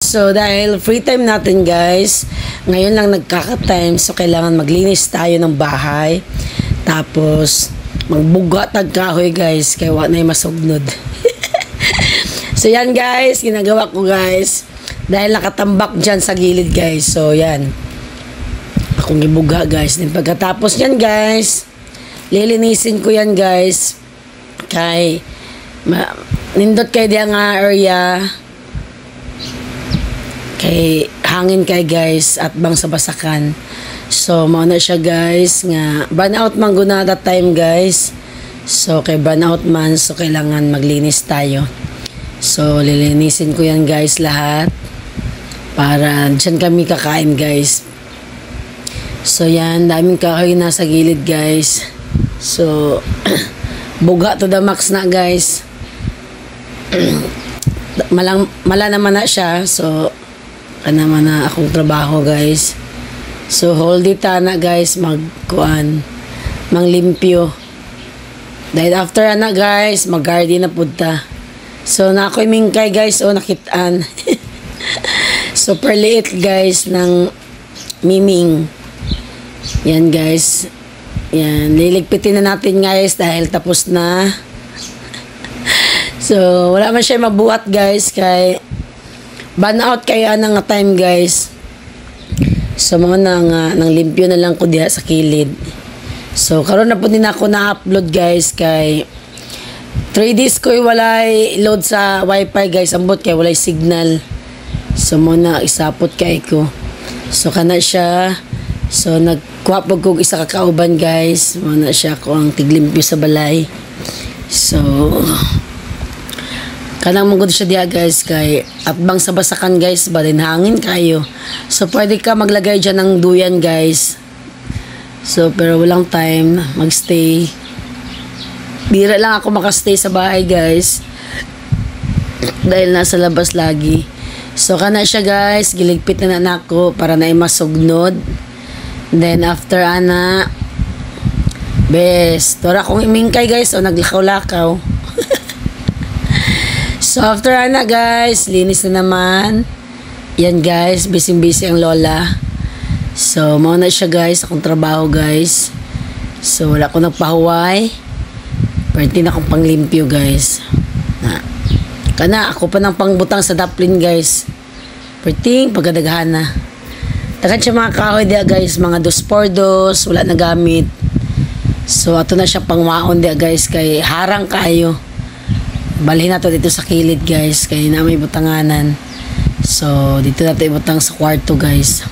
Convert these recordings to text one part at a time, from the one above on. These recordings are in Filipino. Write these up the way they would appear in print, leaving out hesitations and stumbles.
So, dahil free time natin guys, ngayon lang nagkaka-time, so kailangan maglinis tayo ng bahay. Tapos, magbuga tag kahoy guys, kaya wala na yung masugnod. So, yan guys, ginagawa ko guys. Dahil nakatambak dyan sa gilid guys. So, yan. Akong gibuga guys. Then, pagkatapos yan guys, lilinisin ko yan guys. Kay, nindot kay diya nga area. Kay hangin kay guys at bang sa basakan. So mao na siya guys nga burnout man guna that time guys. So kay burnout man, so kailangan maglinis tayo. So lilinisin ko yan guys lahat para dyan kami kakain guys. So yan, daming kahoy na sa gilid guys. So buga to the max na guys. Mala naman na siya. So naman na akong trabaho guys. So hold it na guys, magkuan manglimpyo. Dahil after na guys, mag-garden na punta. So na ako mingkay guys, o nakitaan. Super liit guys ng miming. Yan guys. Yan, liligpitin na natin guys dahil tapos na. So wala man siya mabuhat guys kay burnout kaya na nga time guys. So mga nang limpyo na lang ko diha sa kilid. So karon na po din ako na-upload guys kay 3 days ko walay load sa wifi guys. Ambot kay walay signal. So muna isapot kay ko. So kana siya. So nagkuha po ko isa ka kauban guys. Muna siya ko ang tiglimpyo sa balay. So kanang mong siya diya guys kay at bang sa basakan guys ba din hangin kayo. So pwede ka maglagay dyan ng duyan guys. So pero walang time magstay. Bira lang ako makastay sa bahay guys dahil nasa labas lagi. So kana siya guys, giligpit na ako para na masugnod. Then after ana best tora kong imingkay guys o naglakaw-lakaw. So after na guys, linis na naman. Yan guys, busy ang lola. So mauna siya guys, akong trabaho guys. So wala ko nagpahuway. Pwede na akong panglimpyo guys. Kana ako pa ng pangbutang sa daplin guys. Pwede pagkadaghan na. Tagan siya mga kahoy dia guys, mga 2x2, wala na gamit. So ato na siya pangwaon dia guys kay harang kayo. Balhin na to dito sa kilid guys kaya na may butanganan. So dito na tayo butang sa kwarto guys.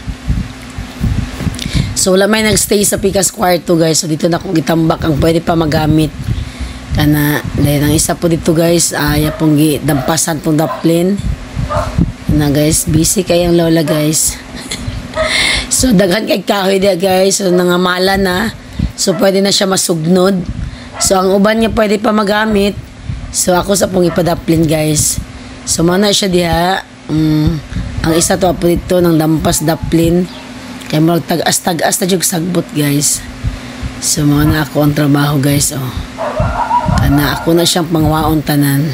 So wala may nagstay sa pikas kwarto guys. So dito na akong gitambak ang pwede pa magamit. Kana dahil ang isa po dito guys ay pong dampasan pong daplin na guys. Busy kayang lola guys. So daghan kay kahoy dia guys. So nangamala na. So pwede na siya masugnod. So ang uban niya pwede pa magamit. So ako sa pong ipadaplin guys. So mana siya diha. Ang isa to po dito ng dampas daplin. Kaya marag tagas na jug sagbot guys. So mana ako ang trabaho guys. Oh. Kana ako na siyang pangwaon tanan.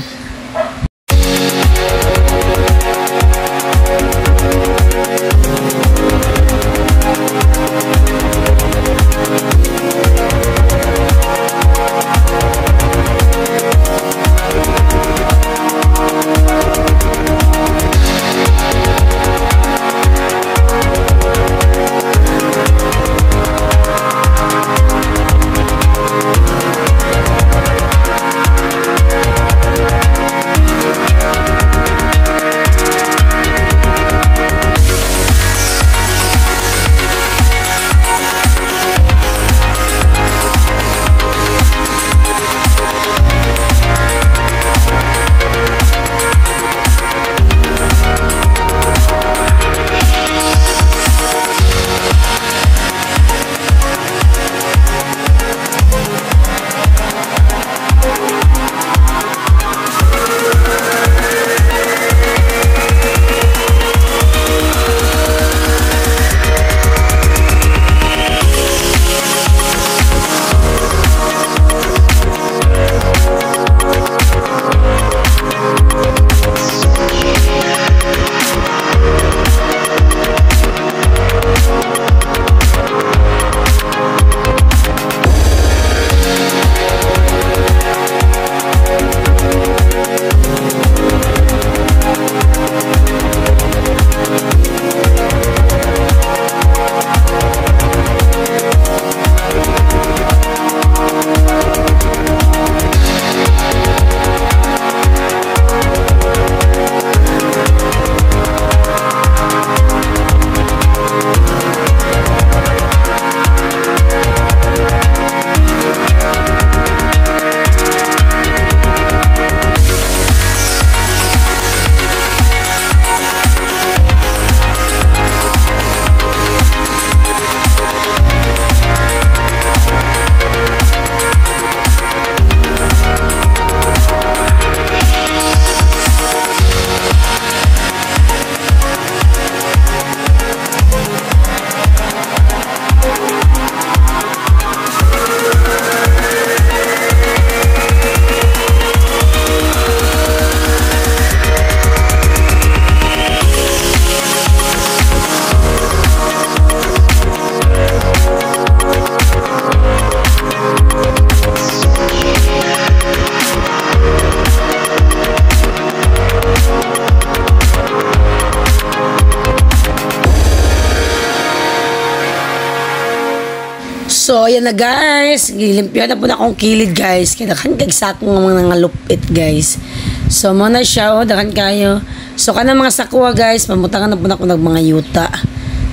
So, ayan na guys. Gilimpyo na po na akong kilid guys. Kaya dakan kagsako nga mga ngalupit guys. So, muna siya o. Dakan kayo. So, kanang mga sakwa guys. Pamutangan na po na ako ng mga yuta.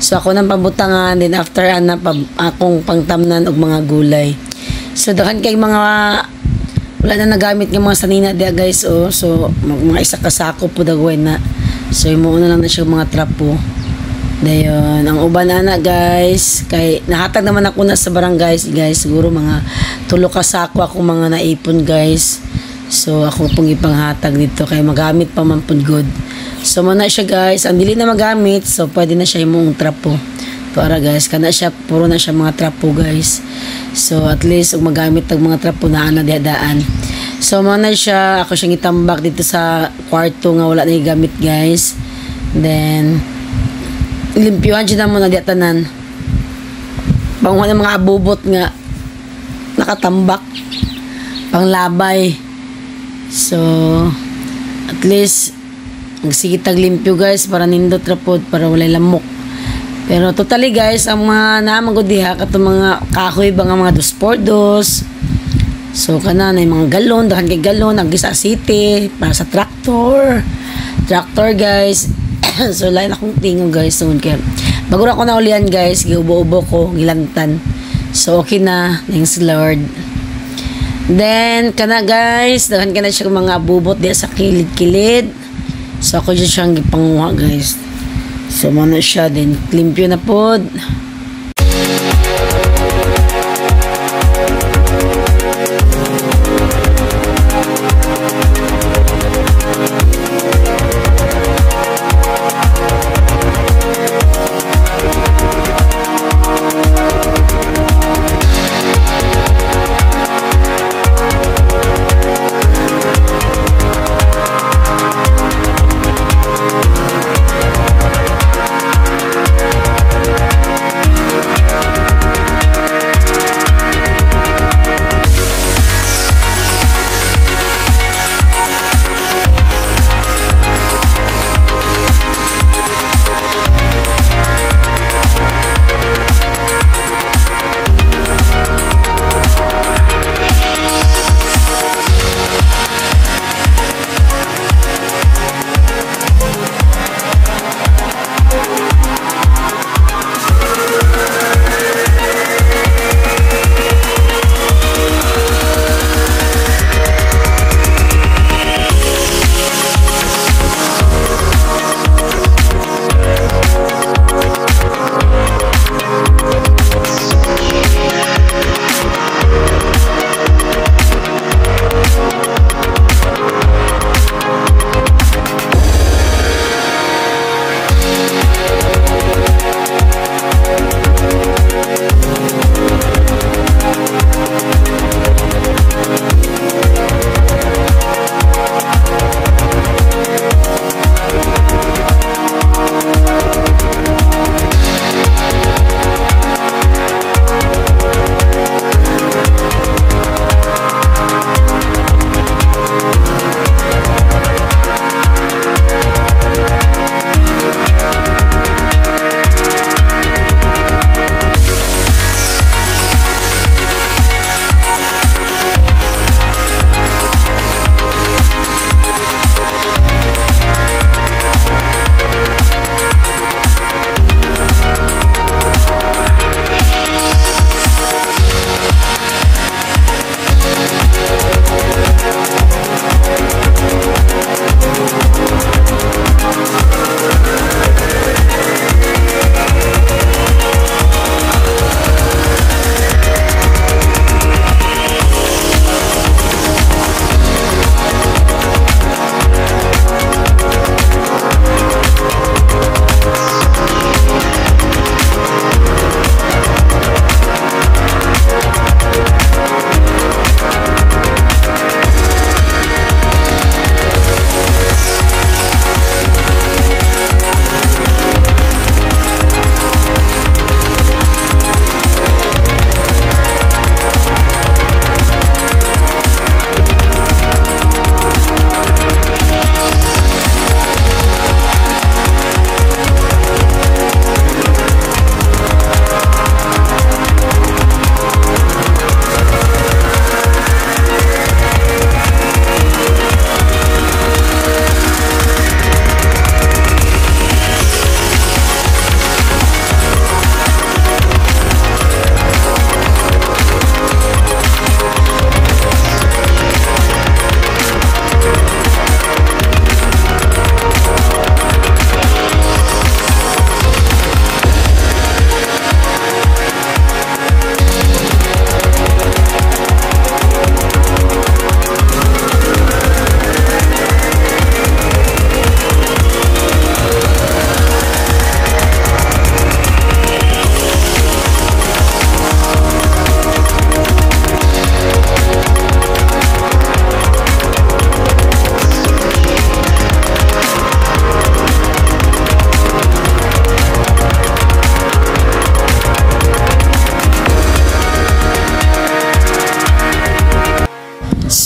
So, ako nang pamutangan. Then after akong pangtamnan og mga gulay. So, dakan kay mga wala na nagamit ng mga sanina dia guys o. So, mga isa kasako po dagway na. So, imuuna lang na siya mga trapo. Dayon, ang uban na guys, kay nahatag naman ako na sa barangay guys, siguro mga 3 kasako ako mga naipon guys. So ako pong ipanghatag dito kay magamit pa man pud good. So muna siya guys, ang dili na magamit, so pwede na siya imong trapo. Para guys, kana siya puro na siya mga trapo guys. So at least ug magamit tag mga trapo na ana diadaan. So muna siya, ako siyang itambak dito sa kwarto nga wala na gamit guys. Then limpyuhan siya mo na diatanan. Bangon ng mga abubot nga nakatambak panglabay. So at least magsigitag limpyo guys para nindot rapod para walay lamok. Pero totally guys, ang mga naamang diha kato mga kahoy ba nga mga 2x2. So kana na mga galon, dakan kay galon ang gisa city para sa tractor guys. So lain akong tingog guys soon kaya bago ako na ulian guys giubo-ubo ko gilantan. So okay na, thanks Lord. Then kana guys dahan ka na siya mga bubot diya sa kilid-kilid. So ako dyan siyang gipanguha guys. So muna siya din limpyo na pod.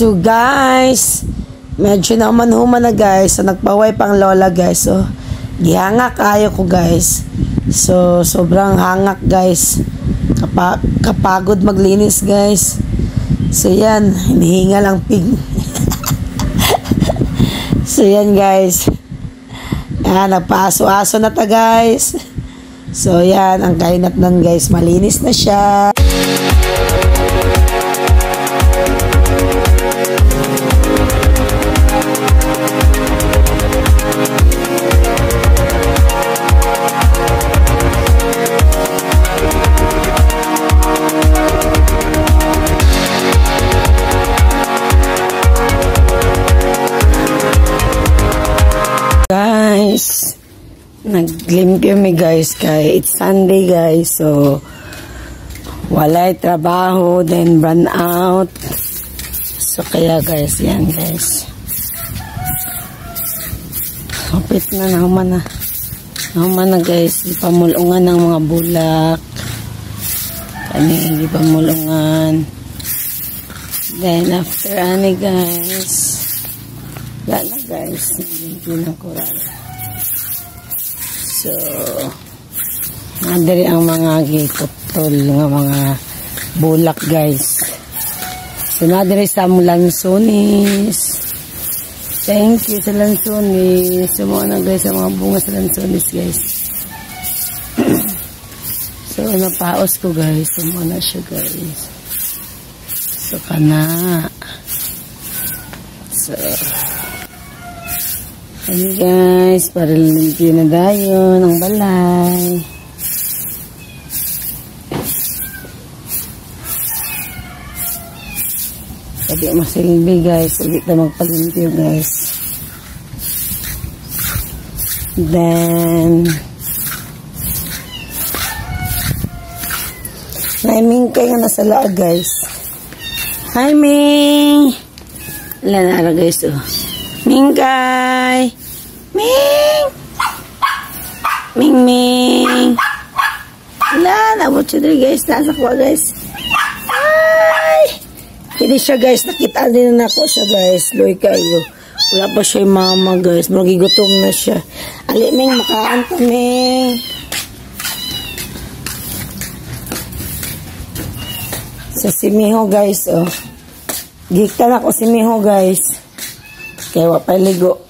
So guys, medyo na human na guys. So nagpaway pang lola guys. So gihangak kayo ko guys. So sobrang hangak guys. Kapagod maglinis guys. So yan, hinihinga lang pig. So yan guys. Yan, nagpaaso-aso na ta guys. So yan, ang kainat nan guys, malinis na siya. Guys, naglimpyo mi guys kay it's Sunday guys, so walay trabaho, then run out. So kaya guys, yan guys, kapit na nahuman na guys, di pa mulungan ng mga bulak kani, di pa mulungan. Then after ani guys, wala na guys, hindi na koral. So nadiri ang mga giputol nga mga bulak guys. So nadiri sa lansones. Thank you sa lansones. So mga na guys, sa mga bunga sa lansones guys. So napaos ko guys, so mga na siya guys. So kana. So ayun guys, para limpyo na dayon ang balay. Sabi masilbi guys, sabi ito magpalimpyo guys. Then naiming kayo nga nasa laag guys. Hi Ming! Wala na ara guys oh. Mingkay! Ming! Ming! Wala, nabot siya dali guys. Nasa ko guys. Ay! Hindi siya guys. Nakita din na ako siya guys. Loy kayo. Wala pa siya yung mama guys. Magigutom na siya. Ali, Ming, makaan pa, Ming. Sa si Miho guys, oh. Giktan ako si Miho guys. Kaya wapay ligo.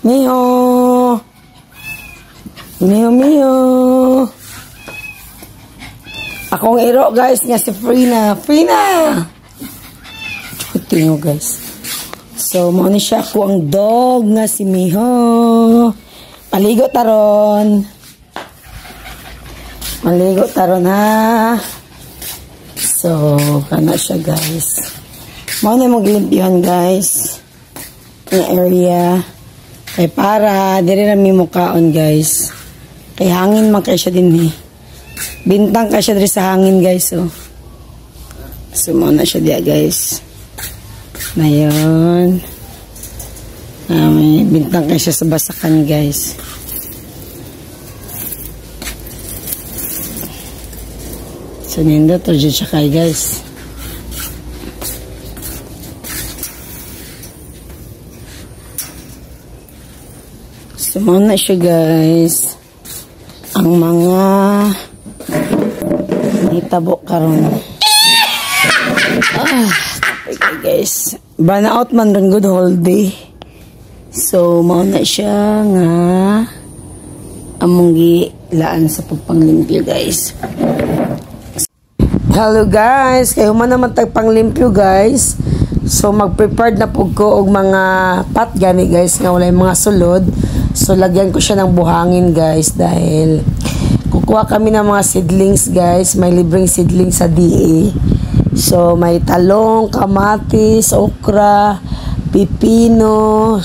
Miho! Miho! Akong iro guys nga si Frina. Tingnan guys. So, mo ni siya ko ang dog nga si Miho. Maligo taron ha. So, kana siya guys. Mo na maglimpyuhan guys. Yung area. Kay para, diri na may mukhaon guys. Kay hangin man kay siya din eh. Bintang kay siya diri sa hangin guys. Oh. So, mo na siya diya guys. Na yun. May bintang kay siya sa basakan guys. So, nindo to dyan siya kay guys. So, muna siya guys. Ang mga hitabo karon. Okay guys. Burnout man rin good whole day. So, muna siya nga among gilaan sa pagpanglimpyo guys. Hello guys. Kayo man naman tagpanglimpyo guys. So, mag-prepared na po ko og mga pat gani guys nga wala mga sulod. So, lagyan ko siya ng buhangin guys dahil kukuha kami ng mga seedlings guys. May libreng seedlings sa DA. So, may talong, kamatis, okra, pipino,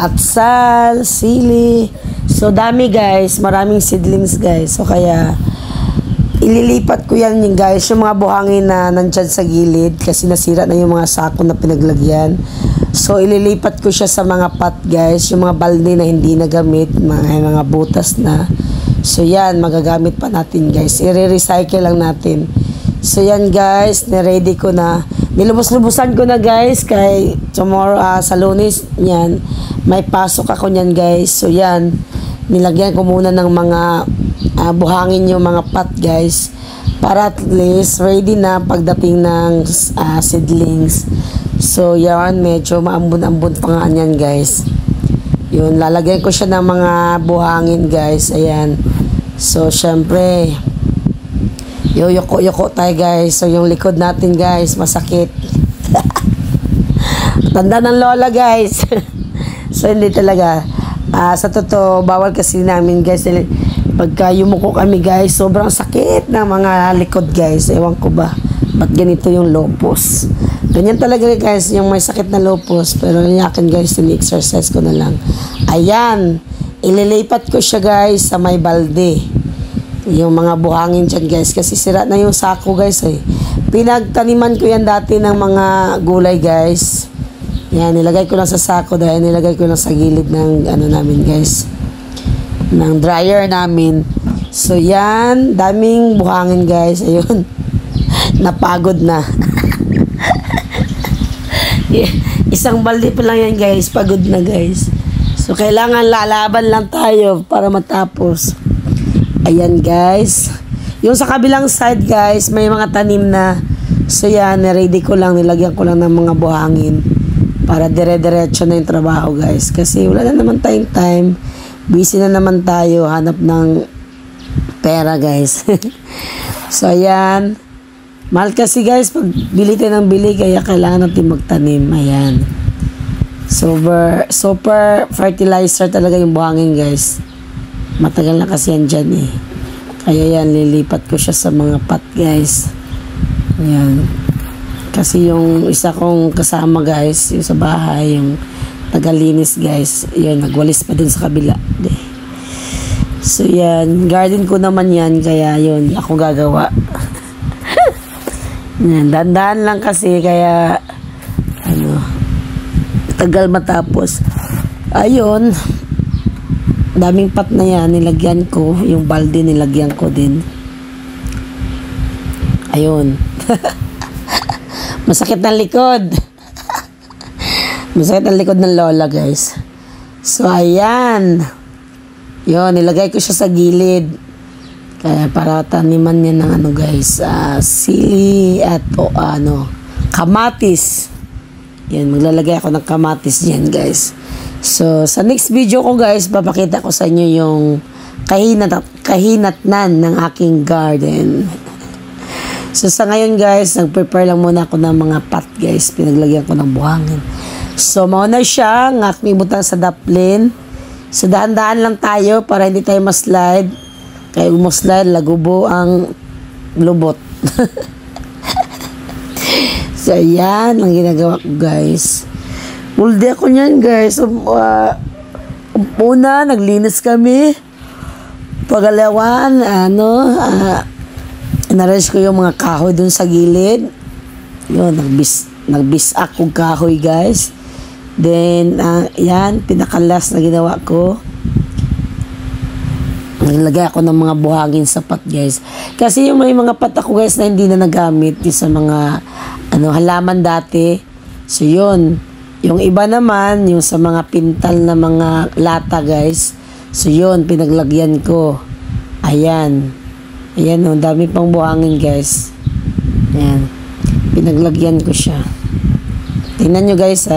atsal, sili. So, dami guys. Maraming seedlings guys. So, kaya ililipat ko yan guys. Yung mga buhangin na nandyan sa gilid kasi nasira na yung mga sako na pinaglagyan. So, ililipat ko siya sa mga pot guys. Yung mga balde na hindi nagamit. Mga butas na. So, yan. Magagamit pa natin guys. I-recycle lang natin. So yan guys, niready ko na. Nilubos-lubusan ko na guys kay tomorrow sa Lunes yan. May pasok ako niyan guys. So yan, nilagyan ko muna ng mga buhangin yung mga pot guys. Para at least ready na pagdating ng seedlings. So yan, medyo maambon-ambon pa nga yan guys. Yun, lalagyan ko siya ng mga buhangin guys. Ayan. So syempre, yoko tayo guys. So yung likod natin guys, masakit. Tanda ng lola guys. So hindi talaga. Sa totoo, bawal kasi namin guys. Pagka yumuko kami guys, sobrang sakit ng mga likod guys. Ewan ko ba, ba't ganito yung lupus. Ganyan talaga guys, yung may sakit na lupus. Pero yung akin guys, ini-exercise ko na lang. Ayan, ililipat ko siya guys sa may balde. Yung mga buhangin dyan guys, kasi sira na yung sako guys eh. Pinagtaniman ko yan dati ng mga gulay guys. Yan, nilagay ko lang sa sako dahil nilagay ko lang sa gilid ng ano namin guys, ng dryer namin. So yan, daming buhangin guys. Ayun, napagod na. Isang balde pa lang yan guys, pagod na guys. So kailangan lalaban lang tayo para matapos. Ayan guys, yung sa kabilang side guys, may mga tanim na. So yan, ready ko lang, nilagyan ko lang ng mga buhangin para dire-diretso na yung trabaho guys. Kasi wala na naman tayong time, busy na naman tayo, hanap ng pera guys. So ayan, mahal kasi guys pag bili tayo ng bili, kaya kailangan natin magtanim. Ayan, super fertilizer talaga yung buhangin guys. Matagal na kasi yan dyan eh. Kaya yan, lilipat ko siya sa mga pot guys. Ayan, kasi yung isa kong kasama guys, yung sa bahay, yung tagalinis guys, yun, nagwalis pa dun sa kabila. So yan, garden ko naman yan, kaya yun, ako gagawa. Yan, dandahan lang kasi, kaya ano, tagal matapos. Ayun, daming pot na yan, nilagyan ko, yung balde nilagyan ko din. Ayun. Masakit ang likod. Masakit ang likod ng lola guys. So ayan, yun, nilagay ko siya sa gilid, kaya para taniman niya ng ano guys, sili at kamatis. Yan, maglalagay ako ng kamatis diyan guys. So sa next video ko guys, papakita ko sa inyo yung kahinatnan ng aking garden. So sa ngayon guys, nag-prepare lang muna ako ng mga pot guys, pinaglagyan ko ng buhangin. So mauna siya, ngak may butang sa daplin. So dahan-dahan lang tayo para hindi tayo ma-slide. Kaya umo-slide, lagubo ang lubot. So yan ang ginagawa ko guys. Mulde ako niyan guys. Una, naglinis kami. Pagalawan, inarrange ko yung mga kahoy dun sa gilid. Yun, nagbis akong kahoy guys. Then, yan, pinakalas na ginawa ko. Naglagay ako ng mga buhangin sa pot guys. Kasi yung may mga pot ako guys na hindi na nagamit, yung sa mga halaman dati. So yun, yung iba naman, yung sa mga pintal na mga lata guys. So yun, pinaglagyan ko. Ayan. Ayan, ang dami pang buhangin guys. Ayan, pinaglagyan ko siya. Tingnan nyo guys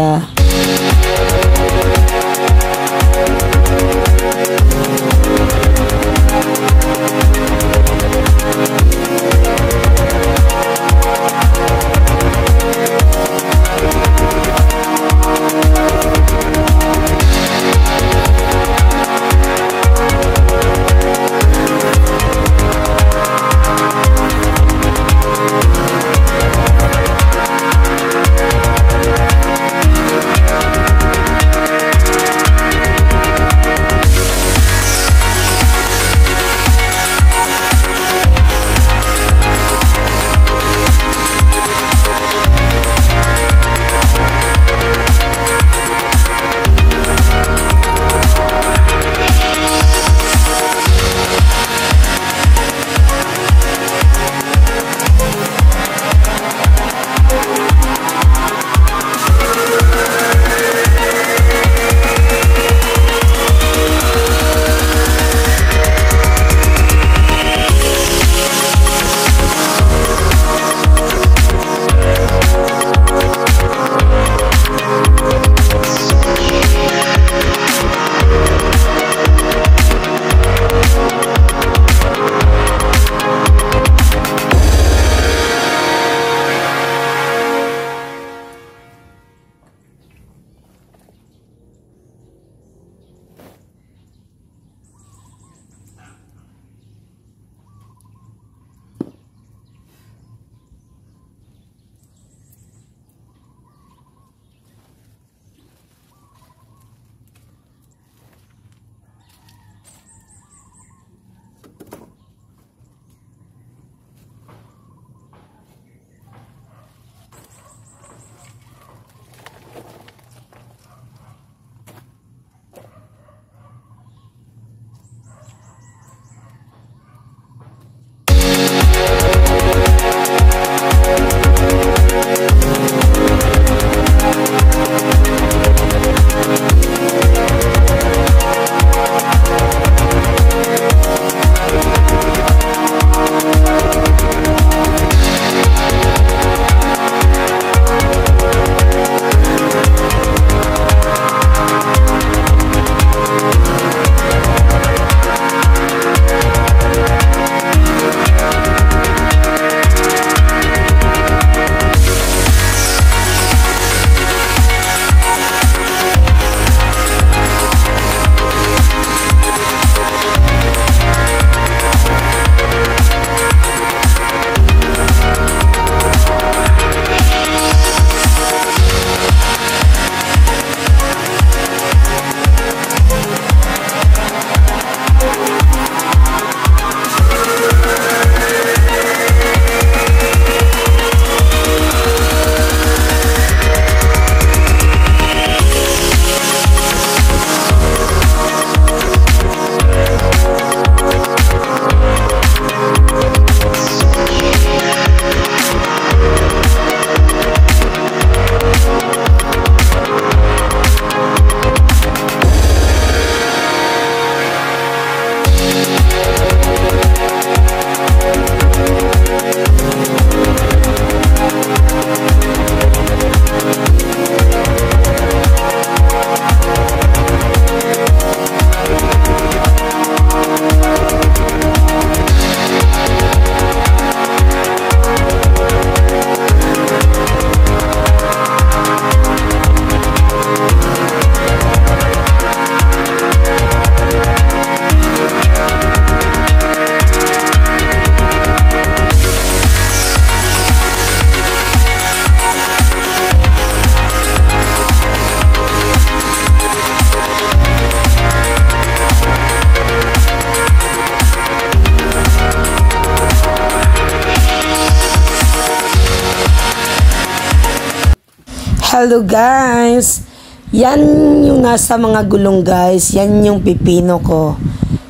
Hello guys! Yan yung nasa mga gulong guys. Yan yung pipino ko.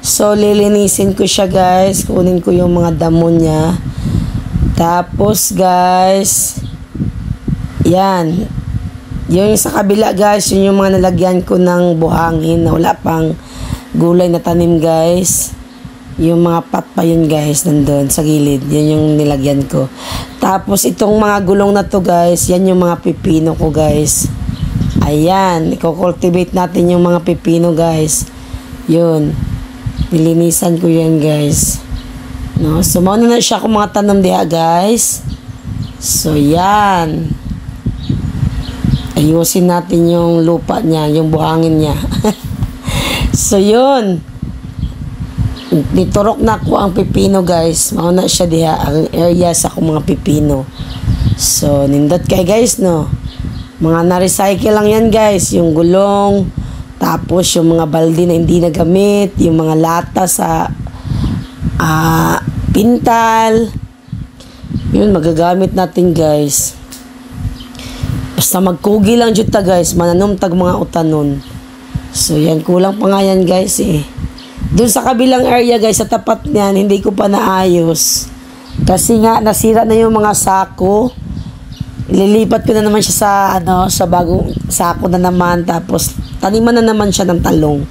So lilinisin ko siya guys. Kunin ko yung mga damo niya. Tapos guys, yan. Yung sa kabila guys, yun yung mga nalagyan ko ng buhangin na wala pang gulay na tanim guys. Yung mga pat pa yun guys, nandun sa gilid. Yan yung nilagyan ko. Tapos itong mga gulong na to guys, yan yung mga pipino ko guys. Ayan, i-cultivate natin yung mga pipino guys. Yun. Nilinisan ko yan guys. No? So, mauna na siya kung mga tanong diha guys. So, yan. Ayusin natin yung lupa niya, yung buhangin niya. So, yun. Niturok na ko ang pipino guys. Mauna siya diha, ang area sa akong mga pipino. So, nindot kay guys, no? Mga na-recycle lang yan guys. Yung gulong, tapos yung mga balde na hindi nagamit, yung mga lata sa pintal. Yun, magagamit natin guys. Basta magkugi lang dyan ta guys. Mananom tag mga utanon. So yan, kulang pa nga yan guys eh. Doon sa kabilang area guys, sa tapat niyan, hindi ko pa naayos. Kasi nga, nasira na yung mga sako. Ililipat ko na naman siya sa sa bagong sako na naman, tapos taniman na naman siya ng talong.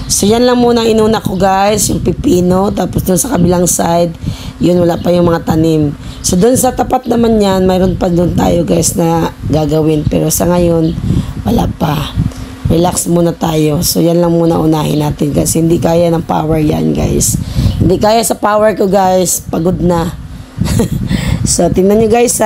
So yan lang muna ang inuna ko guys, yung pipino, tapos dun sa kabilang side, yun wala pa yung mga tanim. So dun sa tapat naman yan, mayroon pa dun tayo guys na gagawin, pero sa ngayon wala pa. Relax muna tayo. So yan lang muna unahin natin kasi hindi kaya ng power yan guys. Hindi kaya sa power ko guys, pagod na. So tingnan nyo guys